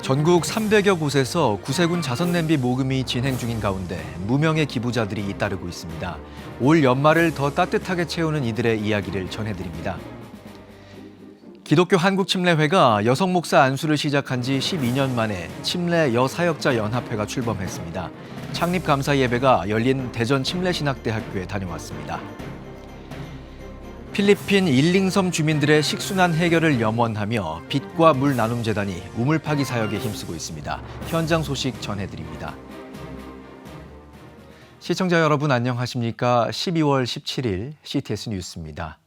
전국 300여 곳에서 구세군 자선냄비 모금이 진행 중인 가운데 무명의 기부자들이 잇따르고 있습니다. 올 연말을 더 따뜻하게 채우는 이들의 이야기를 전해드립니다. 기독교 한국침례회가 여성 목사 안수를 시작한 지 12년 만에 침례 여사역자 연합회가 출범했습니다. 창립 감사 예배가 열린 대전 침례신학대학교에 다녀왔습니다. 필리핀 일링섬 주민들의 식순환 해결을 염원하며 빛과 물 나눔 재단이 우물 파기 사역에 힘쓰고 있습니다. 현장 소식 전해드립니다. 시청자 여러분 안녕하십니까? 12월 17일 CTS 뉴스입니다.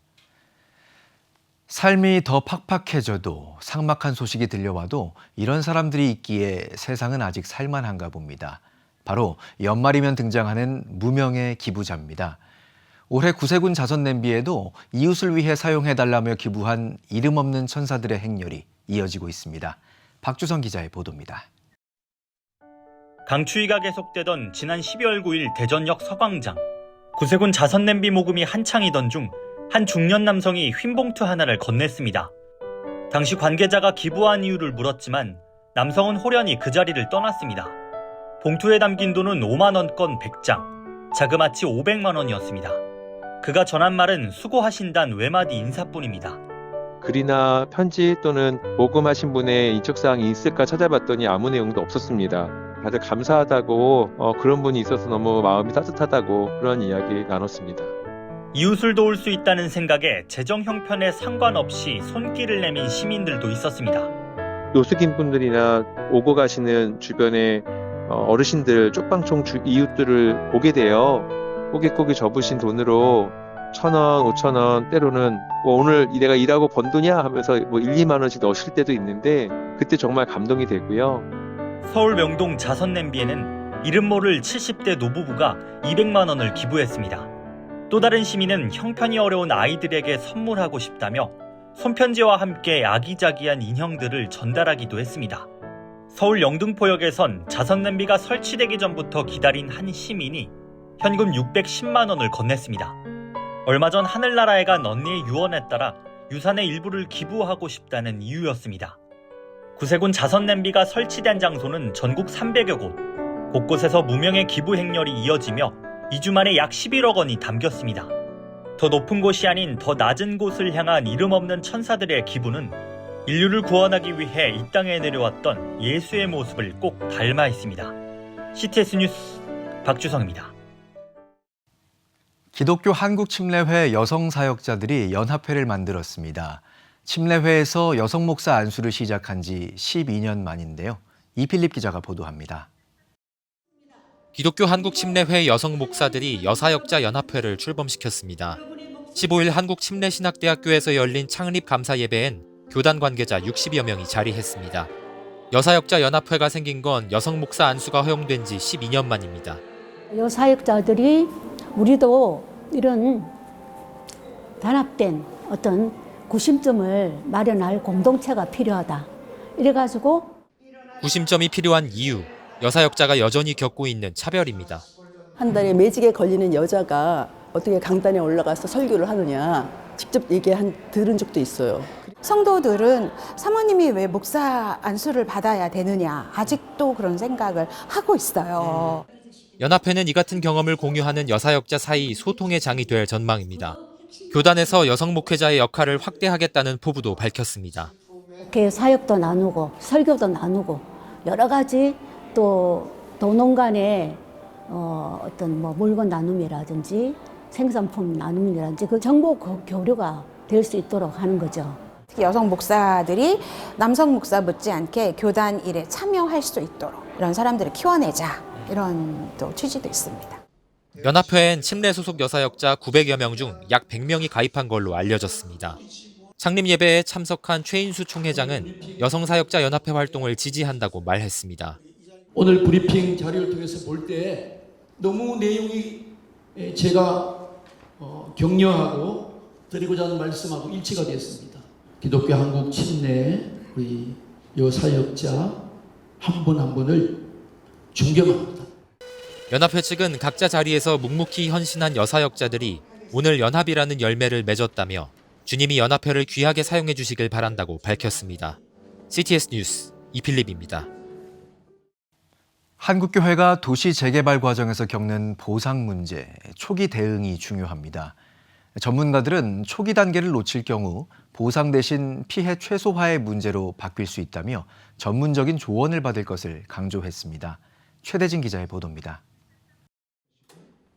삶이 더 팍팍해져도 삭막한 소식이 들려와도 이런 사람들이 있기에 세상은 아직 살만한가 봅니다. 바로 연말이면 등장하는 무명의 기부자입니다. 올해 구세군 자선냄비에도 이웃을 위해 사용해달라며 기부한 이름 없는 천사들의 행렬이 이어지고 있습니다. 박주성 기자의 보도입니다. 강추위가 계속되던 지난 12월 9일 대전역 서광장. 구세군 자선냄비 모금이 한창이던 중 한 중년 남성이 흰 봉투 하나를 건넸습니다. 당시 관계자가 기부한 이유를 물었지만 남성은 호련히 그 자리를 떠났습니다. 봉투에 담긴 돈은 5만 원권 100장, 자그마치 500만 원이었습니다. 그가 전한 말은 수고하신다는 외마디 인사뿐입니다. 글이나 편지 또는 모금하신 분의 인적사항이 있을까 찾아봤더니 아무 내용도 없었습니다. 다들 감사하다고 그런 분이 있어서 너무 마음이 따뜻하다고 그런 이야기 나눴습니다. 이웃을 도울 수 있다는 생각에 재정 형편에 상관없이 손길을 내민 시민들도 있었습니다. 노숙인 분들이나 오고 가시는 주변의 어르신들, 쪽방촌 이웃들을 보게 돼요. 꼬깃꼬깃 접으신 돈으로 1,000원, 5,000원, 때로는 오늘 내가 일하고 번 돈이야 하면서 1, 2만 원씩 넣으실 때도 있는데 그때 정말 감동이 되고요. 서울 명동 자선냄비에는 이름 모를 70대 노부부가 200만 원을 기부했습니다. 또 다른 시민은 형편이 어려운 아이들에게 선물하고 싶다며 손편지와 함께 아기자기한 인형들을 전달하기도 했습니다. 서울 영등포역에선 자선냄비가 설치되기 전부터 기다린 한 시민이 현금 610만 원을 건넸습니다. 얼마 전 하늘나라에 간 언니의 유언에 따라 유산의 일부를 기부하고 싶다는 이유였습니다. 구세군 자선냄비가 설치된 장소는 전국 300여 곳, 곳곳에서 무명의 기부 행렬이 이어지며 2주 만에 약 11억 원이 담겼습니다. 더 높은 곳이 아닌 더 낮은 곳을 향한 이름 없는 천사들의 기부는 인류를 구원하기 위해 이 땅에 내려왔던 예수의 모습을 꼭 닮아 있습니다. CTS 뉴스 박주성입니다. 기독교 한국침례회 여성사역자들이 연합회를 만들었습니다. 침례회에서 여성 목사 안수를 시작한 지 12년 만인데요. 이필립 기자가 보도합니다. 기독교 한국침례회 여성 목사들이 여사역자 연합회를 출범시켰습니다. 15일 한국침례신학대학교에서 열린 창립 감사 예배엔 교단 관계자 60여 명이 자리했습니다. 여사역자 연합회가 생긴 건 여성 목사 안수가 허용된 지 12년 만입니다. 여사역자들이 우리도 이런 단합된 어떤 구심점을 마련할 공동체가 필요하다. 이래가지고 구심점이 필요한 이유, 여사역자가 여전히 겪고 있는 차별입니다. 한 달에 매직에 걸리는 여자가 어떻게 강단에 올라가서 설교를 하느냐 직접 들은 적도 있어요. 성도들은 사모님이 왜 목사 안수를 받아야 되느냐 아직도 그런 생각을 하고 있어요. 연합회는 이 같은 경험을 공유하는 여사역자 사이 소통의 장이 될 전망입니다. 교단에서 여성 목회자의 역할을 확대하겠다는 포부도 밝혔습니다. 이렇게 사역도 나누고 설교도 나누고 여러 가지 또 도농 간의 어떤 물건 나눔이라든지 생산품 나눔이라든지 그 정보 교류가 될 수 있도록 하는 거죠. 특히 여성 목사들이 남성 목사 못지않게 교단 일에 참여할 수 있도록 이런 사람들을 키워내자 이런 또 취지도 있습니다. 연합회엔 침례 소속 여사역자 900여 명 중 약 100명이 가입한 걸로 알려졌습니다. 창립 예배에 참석한 최인수 총회장은 여성사역자 연합회 활동을 지지한다고 말했습니다. 오늘 브리핑 자료를 통해서 볼 때 너무 내용이 제가 격려하고 드리고자 하는 말씀하고 일치가 되었습니다. 기독교 한국 침례 우리 여사역자 한 분 한 분을 존경합니다. 연합회 측은 각자 자리에서 묵묵히 헌신한 여사역자들이 오늘 연합이라는 열매를 맺었다며 주님이 연합회를 귀하게 사용해 주시길 바란다고 밝혔습니다. CTS 뉴스 이필립입니다. 한국교회가 도시 재개발 과정에서 겪는 보상 문제, 초기 대응이 중요합니다. 전문가들은 초기 단계를 놓칠 경우 보상 대신 피해 최소화의 문제로 바뀔 수 있다며 전문적인 조언을 받을 것을 강조했습니다. 최대진 기자의 보도입니다.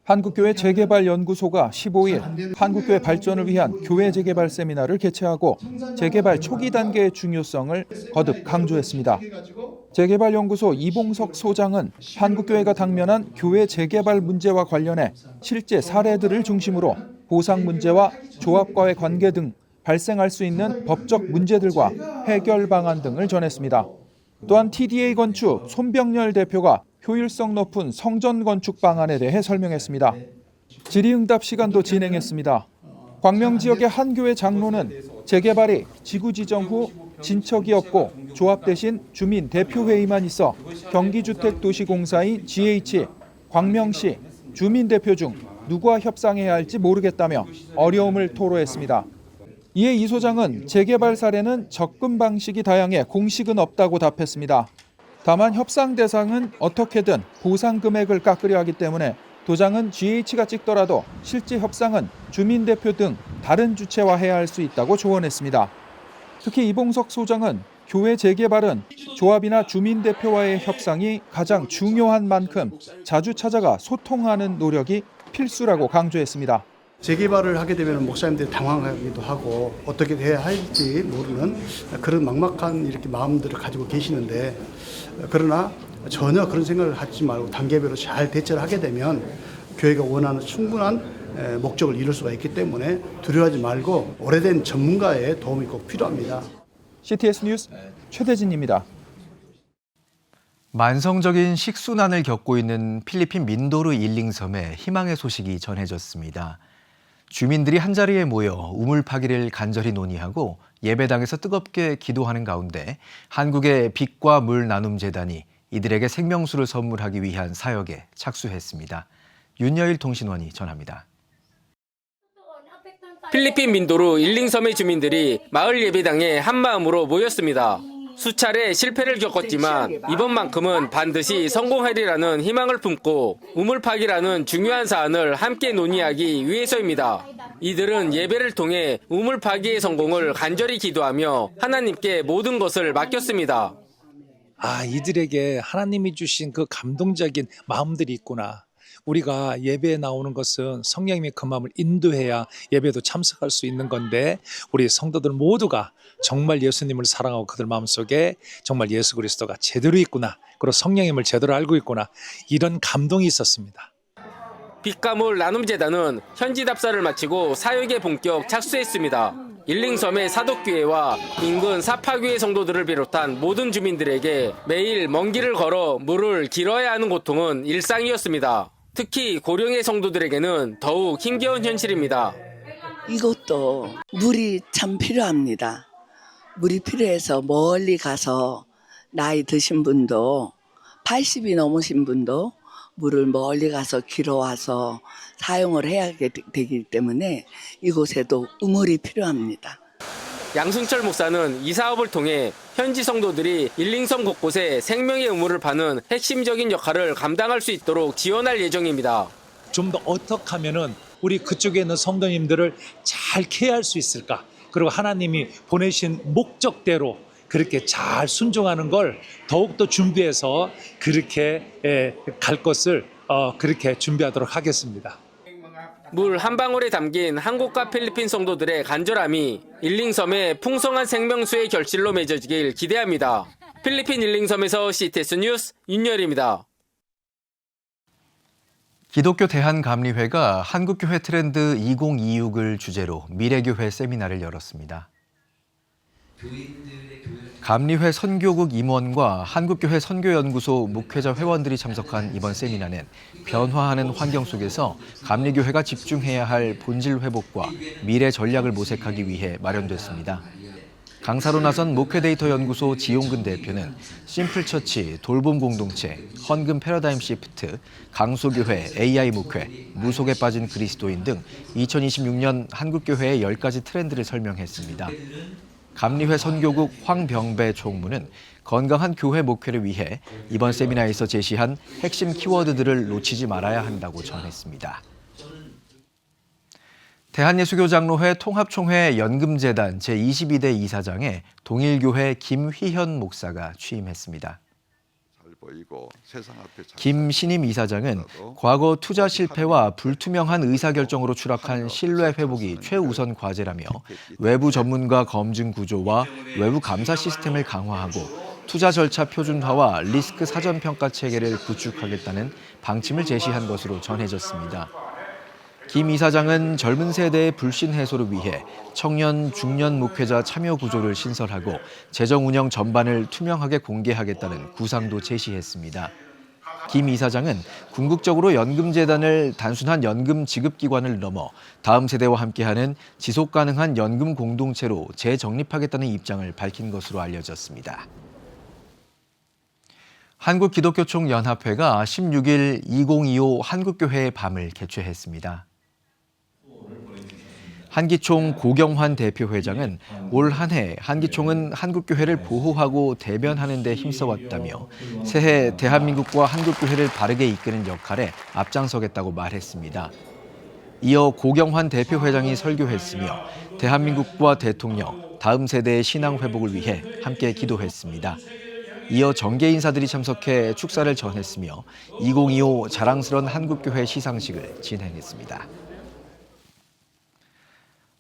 한국교회 재개발연구소가 15일 한국교회 발전을 위한 교회 재개발 세미나를 개최하고 재개발 초기 단계의 중요성을 거듭 강조했습니다. 재개발연구소 이봉석 소장은 한국교회가 당면한 교회 재개발 문제와 관련해 실제 사례들을 중심으로 보상 문제와 조합과의 관계 등 발생할 수 있는 법적 문제들과 해결 방안 등을 전했습니다. 또한 TDA 건축 손병렬 대표가 효율성 높은 성전 건축 방안에 대해 설명했습니다. 질의응답 시간도 진행했습니다. 광명 지역의 한 교회 장로는 재개발이 지구 지정 후 진척이 없고 조합 대신 주민 대표회의만 있어 경기주택도시공사인 GH, 광명시 주민 대표 중 누구와 협상해야 할지 모르겠다며 어려움을 토로했습니다. 이에 이 소장은 재개발 사례는 접근 방식이 다양해 공식은 없다고 답했습니다. 다만 협상 대상은 어떻게든 보상 금액을 깎으려 하기 때문에 도장은 GH가 찍더라도 실제 협상은 주민대표 등 다른 주체와 해야 할 수 있다고 조언했습니다. 특히 이봉석 소장은 교회 재개발은 조합이나 주민대표와의 협상이 가장 중요한 만큼 자주 찾아가 소통하는 노력이 필수라고 강조했습니다. 재개발을 하게 되면 목사님들이 당황하기도 하고 어떻게 해야 할지 모르는 그런 막막한 이렇게 마음들을 가지고 계시는데, 그러나 전혀 그런 생각을 하지 말고 단계별로 잘 대처를 하게 되면 교회가 원하는 충분한 목적을 이룰 수가 있기 때문에 두려워하지 말고 오래된 전문가의 도움이 꼭 필요합니다. CTS 뉴스 최대진입니다. 만성적인 식순환을 겪고 있는 필리핀 민도르 일링섬에 희망의 소식이 전해졌습니다. 주민들이 한자리에 모여 우물파기를 간절히 논의하고 예배당에서 뜨겁게 기도하는 가운데 한국의 빛과 물 나눔 재단이 이들에게 생명수를 선물하기 위한 사역에 착수했습니다. 윤여일 통신원이 전합니다. 필리핀 민도르 일링섬의 주민들이 마을 예배당에 한마음으로 모였습니다. 수차례 실패를 겪었지만 이번만큼은 반드시 성공하리라는 희망을 품고 우물파기라는 중요한 사안을 함께 논의하기 위해서입니다. 이들은 예배를 통해 우물파기의 성공을 간절히 기도하며 하나님께 모든 것을 맡겼습니다. 이들에게 하나님이 주신 그 감동적인 마음들이 있구나. 우리가 예배에 나오는 것은 성령님의 그 마음을 인도해야 예배도 참석할 수 있는 건데, 우리 성도들 모두가 정말 예수님을 사랑하고 그들 마음속에 정말 예수 그리스도가 제대로 있구나, 그리고 성령님을 제대로 알고 있구나, 이런 감동이 있었습니다. 빛과 물 나눔 재단은 현지 답사를 마치고 사역에 본격 착수했습니다. 일링섬의 사독교회와 인근 사파교회 성도들을 비롯한 모든 주민들에게 매일 먼 길을 걸어 물을 길어야 하는 고통은 일상이었습니다. 특히 고령의 성도들에게는 더욱 힘겨운 현실입니다. 이것도 물이 참 필요합니다. 물이 필요해서 멀리 가서 나이 드신 분도 80이 넘으신 분도 물을 멀리 가서 길어와서 사용을 해야 되기 때문에 이곳에도 우물이 필요합니다. 양승철 목사는 이 사업을 통해 현지 성도들이 일링섬 곳곳에 생명의 우물을 파는 핵심적인 역할을 감당할 수 있도록 지원할 예정입니다. 좀 더 어떻게 하면은 우리 그쪽에 있는 성도님들을 잘 케어할 수 있을까? 그리고 하나님이 보내신 목적대로 그렇게 잘 순종하는 걸 더욱더 준비해서 그렇게 갈 것을 그렇게 준비하도록 하겠습니다. 물 한 방울에 담긴 한국과 필리핀 성도들의 간절함이 일링섬의 풍성한 생명수의 결실로 맺어지길 기대합니다. 필리핀 일링섬에서 CTS 뉴스 윤열입니다. 기독교 대한감리회가 한국교회 트렌드 2026을 주제로 미래교회 세미나를 열었습니다. 감리회 선교국 임원과 한국교회 선교연구소 목회자 회원들이 참석한 이번 세미나는 변화하는 환경 속에서 감리교회가 집중해야 할 본질 회복과 미래 전략을 모색하기 위해 마련됐습니다. 강사로 나선 목회데이터 연구소 지용근 대표는 심플처치, 돌봄 공동체, 헌금 패러다임 시프트, 강소교회, AI 목회, 무속에 빠진 그리스도인 등 2026년 한국교회의 10가지 트렌드를 설명했습니다. 감리회 선교국 황병배 총무는 건강한 교회 목회를 위해 이번 세미나에서 제시한 핵심 키워드들을 놓치지 말아야 한다고 전했습니다. 대한예수교장로회 통합총회 연금재단 제22대 이사장에 동일교회 김휘현 목사가 취임했습니다. 김 신임 이사장은 과거 투자 실패와 불투명한 의사결정으로 추락한 신뢰 회복이 최우선 과제라며 외부 전문가 검증 구조와 외부 감사 시스템을 강화하고 투자 절차 표준화와 리스크 사전 평가 체계를 구축하겠다는 방침을 제시한 것으로 전해졌습니다. 김 이사장은 젊은 세대의 불신 해소를 위해 청년, 중년 목회자 참여 구조를 신설하고 재정 운영 전반을 투명하게 공개하겠다는 구상도 제시했습니다. 김 이사장은 궁극적으로 연금재단을 단순한 연금 지급기관을 넘어 다음 세대와 함께하는 지속 가능한 연금 공동체로 재정립하겠다는 입장을 밝힌 것으로 알려졌습니다. 한국기독교총연합회가 16일 2025 한국교회의 밤을 개최했습니다. 한기총 고경환 대표회장은 올 한 해 한기총은 한국교회를 보호하고 대변하는 데 힘써왔다며 새해 대한민국과 한국교회를 바르게 이끄는 역할에 앞장서겠다고 말했습니다. 이어 고경환 대표회장이 설교했으며 대한민국과 대통령, 다음 세대의 신앙 회복을 위해 함께 기도했습니다. 이어 정계 인사들이 참석해 축사를 전했으며 2025 자랑스러운 한국교회 시상식을 진행했습니다.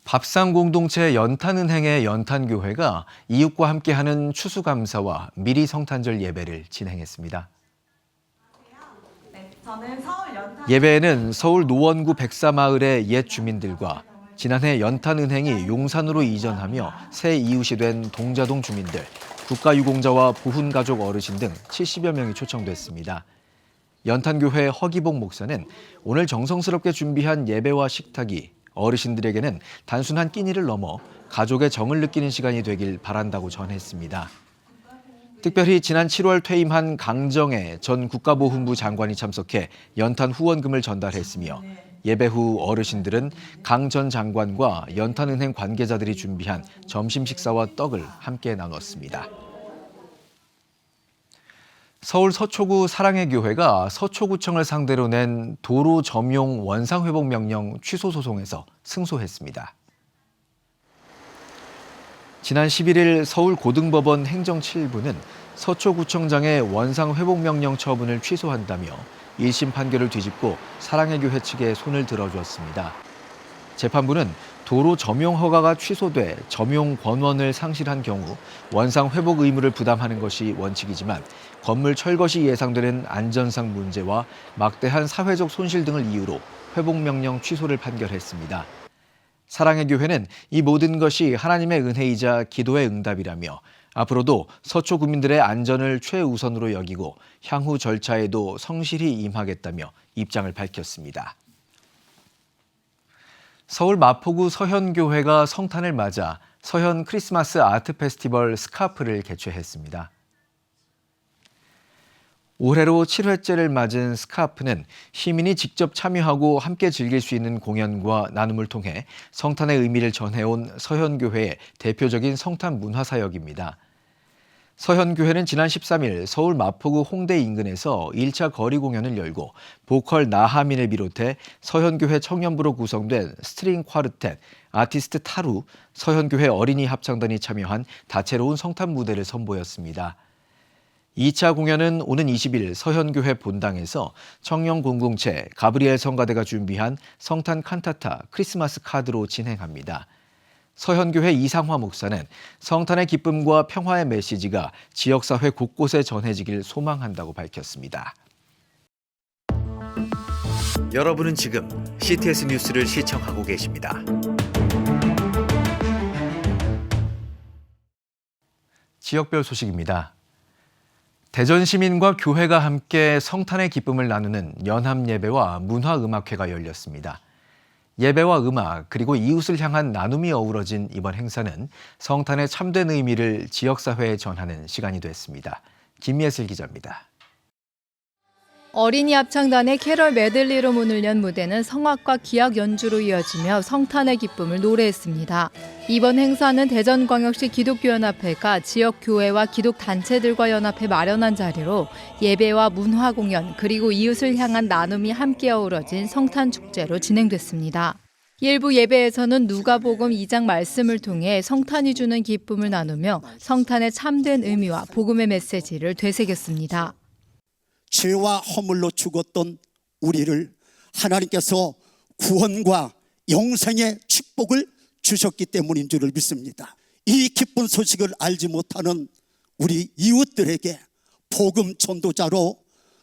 밥상 공동체 연탄은행의 연탄교회가 이웃과 함께하는 추수감사와 미리 성탄절 예배를 진행했습니다. 예배에는 서울 노원구 백사마을의 옛 주민들과 지난해 연탄은행이 용산으로 이전하며 새 이웃이 된 동자동 주민들, 국가유공자와 보훈가족 어르신 등 70여 명이 초청됐습니다. 연탄교회 허기복 목사는 오늘 정성스럽게 준비한 예배와 식탁이 어르신들에게는 단순한 끼니를 넘어 가족의 정을 느끼는 시간이 되길 바란다고 전했습니다. 특별히 지난 7월 퇴임한 강정애 전 국가보훈부 장관이 참석해 연탄 후원금을 전달했으며 예배 후 어르신들은 강 전 장관과 연탄은행 관계자들이 준비한 점심 식사와 떡을 함께 나눴습니다. 서울 서초구 사랑의 교회가 서초구청을 상대로 낸 도로 점용 원상회복 명령 취소 소송에서 승소했습니다. 지난 11일 서울고등법원 행정 7부는 서초구청장의 원상회복 명령 처분을 취소한다며 1심 판결을 뒤집고 사랑의 교회 측에 손을 들어주었습니다. 재판부는 도로 점용 허가가 취소돼 점용 권원을 상실한 경우 원상 회복 의무를 부담하는 것이 원칙이지만 건물 철거 시 예상되는 안전상 문제와 막대한 사회적 손실 등을 이유로 회복 명령 취소를 판결했습니다. 사랑의 교회는 이 모든 것이 하나님의 은혜이자 기도의 응답이라며 앞으로도 서초 구민들의 안전을 최우선으로 여기고 향후 절차에도 성실히 임하겠다며 입장을 밝혔습니다. 서울 마포구 서현교회가 성탄을 맞아 서현 크리스마스 아트 페스티벌 스카프를 개최했습니다. 올해로 7회째를 맞은 스카프는 시민이 직접 참여하고 함께 즐길 수 있는 공연과 나눔을 통해 성탄의 의미를 전해온 서현교회의 대표적인 성탄 문화사역입니다. 서현교회는 지난 13일 서울 마포구 홍대 인근에서 1차 거리 공연을 열고 보컬 나하민을 비롯해 서현교회 청년부로 구성된 스트링 쿼르텟, 아티스트 타루, 서현교회 어린이 합창단이 참여한 다채로운 성탄 무대를 선보였습니다. 2차 공연은 오는 20일 서현교회 본당에서 청년 공동체 가브리엘 성가대가 준비한 성탄 칸타타 크리스마스 카드로 진행합니다. 서현교회 이상화 목사는 성탄의 기쁨과 평화의 메시지가 지역사회 곳곳에 전해지길 소망한다고 밝혔습니다. 여러분은 지금 CTS 뉴스를 시청하고 계십니다. 지역별 소식입니다. 대전 시민과 교회가 함께 성탄의 기쁨을 나누는 연합예배와 문화음악회가 열렸습니다. 예배와 음악 그리고 이웃을 향한 나눔이 어우러진 이번 행사는 성탄의 참된 의미를 지역사회에 전하는 시간이 됐습니다. 김예슬 기자입니다. 어린이 합창단의 캐럴 메들리로 문을 연 무대는 성악과 기악 연주로 이어지며 성탄의 기쁨을 노래했습니다. 이번 행사는 대전광역시 기독교연합회가 지역 교회와 기독 단체들과 연합해 마련한 자리로 예배와 문화 공연 그리고 이웃을 향한 나눔이 함께 어우러진 성탄 축제로 진행됐습니다. 일부 예배에서는 누가복음 2장 말씀을 통해 성탄이 주는 기쁨을 나누며 성탄의 참된 의미와 복음의 메시지를 되새겼습니다. 죄와 허물로 죽었던 우리를 하나님께서 구원과 영생의 축복을 주셨기 때문인 줄을 믿습니다. 이 기쁜 소식을 알지 못하는 우리 이웃들에게 복음 전도자로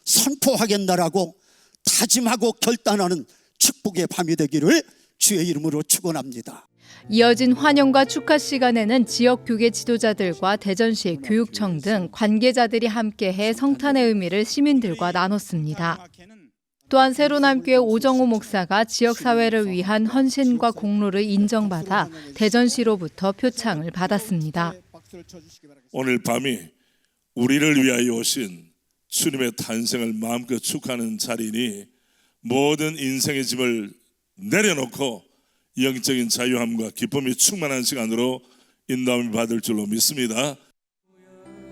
선포하겠나라고 다짐하고 결단하는 축복의 밤이 되기를 주의 이름으로 축원합니다. 이어진 환영과 축하 시간에는 지역 교계 지도자들과 대전시 교육청 등 관계자들이 함께해 성탄의 의미를 시민들과 나눴습니다. 또한 새로남교회 오정호 목사가 지역사회를 위한 헌신과 공로를 인정받아 대전시로부터 표창을 받았습니다. 오늘 밤이 우리를 위하여 오신 주님의 탄생을 마음껏 축하하는 자리니 모든 인생의 짐을 내려놓고 영적인 자유함과 기쁨이 충만한 시간으로 인도함을 받을 줄로 믿습니다.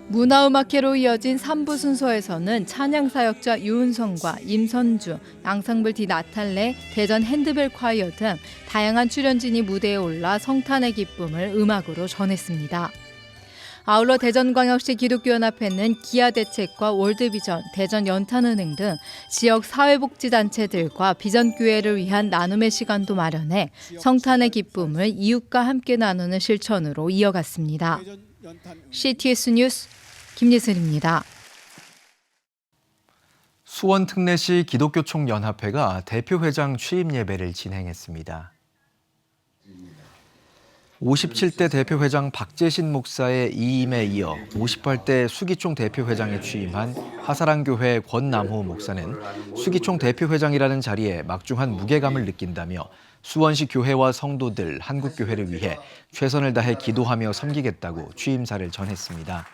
문화음악회로 이어진 3부 순서에서는 찬양사역자 유은성과 임선주, 앙상블 디 나탈레, 대전 핸드벨 콰이어 등 다양한 출연진이 무대에 올라 성탄의 기쁨을 음악으로 전했습니다. 아울러 대전광역시 기독교연합회는 기아대책과 월드비전, 대전연탄은행 등 지역 사회복지단체들과 비전교회를 위한 나눔의 시간도 마련해 성탄의 기쁨을 이웃과 함께 나누는 실천으로 이어갔습니다. CTS 뉴스 김예슬입니다. 수원 특례시 기독교총연합회가 대표회장 취임 예배를 진행했습니다. 57대 대표회장 박재신 목사의 이임에 이어 58대 수기총 대표회장에 취임한 하사랑교회 권남호 목사는 수기총 대표회장이라는 자리에 막중한 무게감을 느낀다며 수원시 교회와 성도들, 한국교회를 위해 최선을 다해 기도하며 섬기겠다고 취임사를 전했습니다.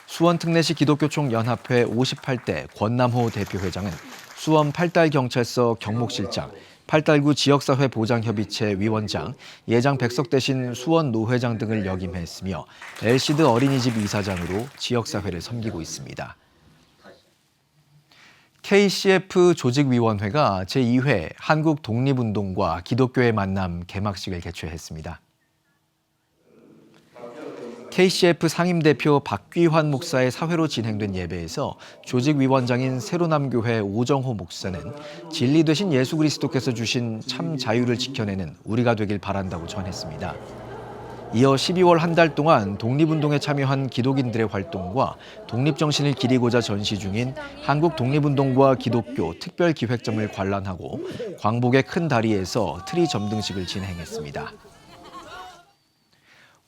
수원특례시 기독교총연합회 58대 권남호 대표회장은 수원 팔달경찰서 경목실장, 팔달구 지역사회 보장협의체 위원장, 예장 백석 대신 수원 노회장 등을 역임했으며 엘시드 어린이집 이사장으로 지역사회를 섬기고 있습니다. KCF 조직위원회가 제2회 한국 독립운동과 기독교의 만남 개막식을 개최했습니다. KCF 상임대표 박귀환 목사의 사회로 진행된 예배에서 조직위원장인 새로남교회 오정호 목사는 진리 되신 예수 그리스도께서 주신 참 자유를 지켜내는 우리가 되길 바란다고 전했습니다. 이어 12월 한 달 동안 독립운동에 참여한 기독인들의 활동과 독립정신을 기리고자 전시 중인 한국 독립운동과 기독교 특별기획점을 관람하고 광복의 큰 다리에서 트리 점등식을 진행했습니다.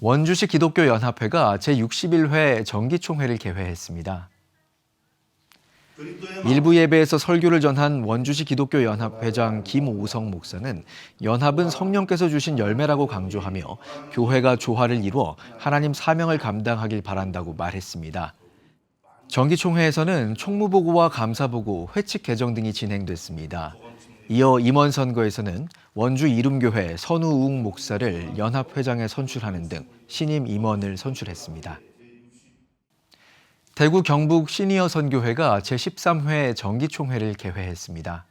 원주시 기독교연합회가 제61회 정기총회를 개회했습니다. 일부 예배에서 설교를 전한 원주시 기독교연합회장 김오성 목사는 연합은 성령께서 주신 열매라고 강조하며 교회가 조화를 이루어 하나님 사명을 감당하길 바란다고 말했습니다. 정기총회에서는 총무보고와 감사보고, 회칙 개정 등이 진행됐습니다. 이어 임원 선거에서는 원주 이룸교회 선우웅 목사를 연합회장에 선출하는 등 신임 임원을 선출했습니다. 대구 경북 시니어 선교회가 제13회 정기총회를 개회했습니다.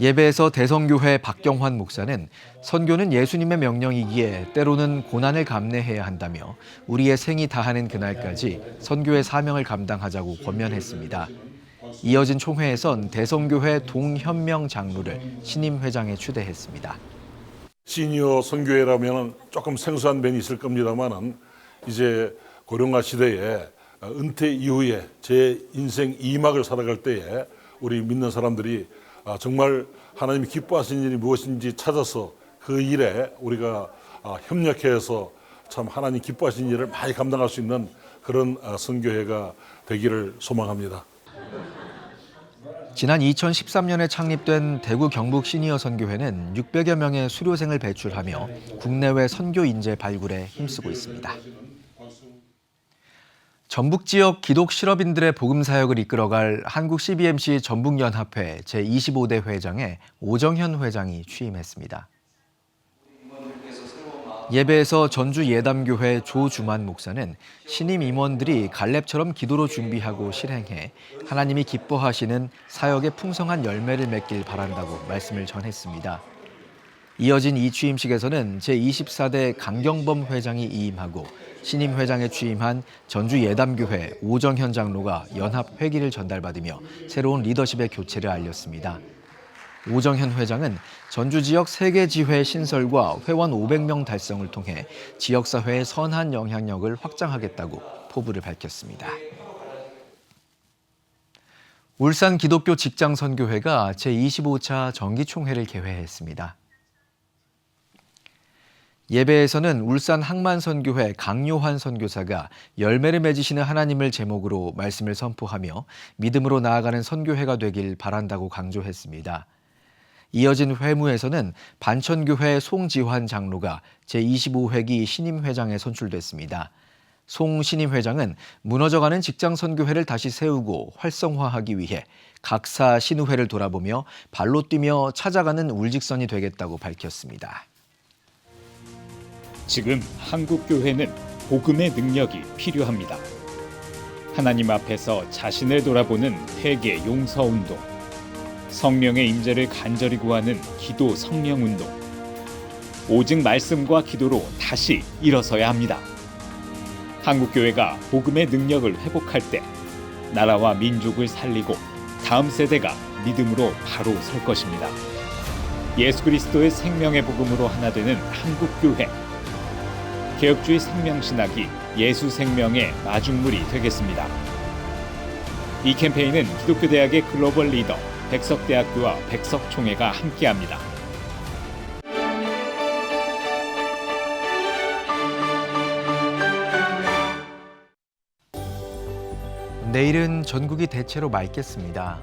예배에서 대성교회 박경환 목사는 선교는 예수님의 명령이기에 때로는 고난을 감내해야 한다며 우리의 생이 다하는 그날까지 선교의 사명을 감당하자고 권면했습니다. 이어진 총회에선 대성교회 동현명 장로를 신임 회장에 추대했습니다. 시니어 선교회라면 조금 생소한 면이 있을 겁니다만은 이제 고령화 시대에 은퇴 이후에 제 인생 2막을 살아갈 때에 우리 믿는 사람들이 정말 하나님이 기뻐하시는 일이 무엇인지 찾아서 그 일에 우리가 협력해서 참 하나님 기뻐하시는 일을 많이 감당할 수 있는 그런 선교회가 되기를 소망합니다. 지난 2013년에 창립된 대구 경북 시니어 선교회는 600여 명의 수료생을 배출하며 국내외 선교 인재 발굴에 힘쓰고 있습니다. 전북 지역 기독 실업인들의 복음 사역을 이끌어갈 한국 CBMC 전북연합회 제25대 회장에 오정현 회장이 취임했습니다. 예배에서 전주 예담교회 조주만 목사는 신임 임원들이 갈렙처럼 기도로 준비하고 실행해 하나님이 기뻐하시는 사역의 풍성한 열매를 맺길 바란다고 말씀을 전했습니다. 이어진 이 취임식에서는 제24대 강경범 회장이 이임하고 신임 회장에 취임한 전주 예담교회 오정현 장로가 연합 회기를 전달받으며 새로운 리더십의 교체를 알렸습니다. 오정현 회장은 전주 지역 3개 지회 신설과 회원 500명 달성을 통해 지역사회의 선한 영향력을 확장하겠다고 포부를 밝혔습니다. 울산 기독교 직장선교회가 제25차 정기총회를 개회했습니다. 예배에서는 울산 항만선교회 강요한 선교사가 열매를 맺으시는 하나님을 제목으로 말씀을 선포하며 믿음으로 나아가는 선교회가 되길 바란다고 강조했습니다. 이어진 회무에서는 반천교회 송지환 장로가 제25회기 신임회장에 선출됐습니다. 송 신임회장은 무너져가는 직장선교회를 다시 세우고 활성화하기 위해 각사 신우회를 돌아보며 발로 뛰며 찾아가는 울직선이 되겠다고 밝혔습니다. 지금 한국 교회는 복음의 능력이 필요합니다. 하나님 앞에서 자신을 돌아보는 회개 용서 운동, 성령의 임재를 간절히 구하는 기도 성령 운동, 오직 말씀과 기도로 다시 일어서야 합니다. 한국 교회가 복음의 능력을 회복할 때 나라와 민족을 살리고 다음 세대가 믿음으로 바로 설 것입니다. 예수 그리스도의 생명의 복음으로 하나 되는 한국 교회. 개혁주의 생명신학이 예수 생명의 마중물이 되겠습니다. 이 캠페인은 기독교대학의 글로벌 리더 백석대학교와 백석총회가 함께합니다. 내일은 전국이 대체로 맑겠습니다.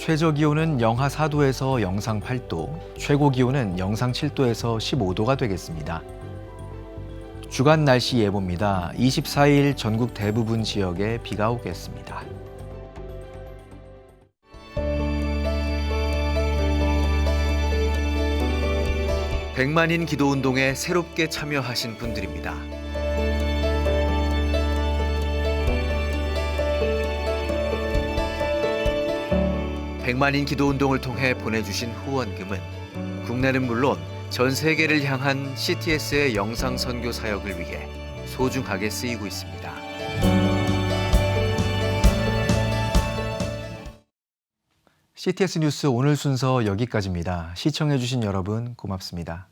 최저 기온은 영하 4도에서 영상 8도, 최고 기온은 영상 7도에서 15도가 되겠습니다. 주간 날씨 예보입니다. 24일 전국 대부분 지역에 비가 오겠습니다. 백만인 기도운동에 새롭게 참여하신 분들입니다. 백만인 기도운동을 통해 보내주신 후원금은 국내는 물론 전 세계를 향한 CTS의 영상 선교 사역을 위해 소중하게 쓰이고 있습니다. CTS 뉴스 오늘 순서 여기까지입니다. 시청해주신 여러분 고맙습니다.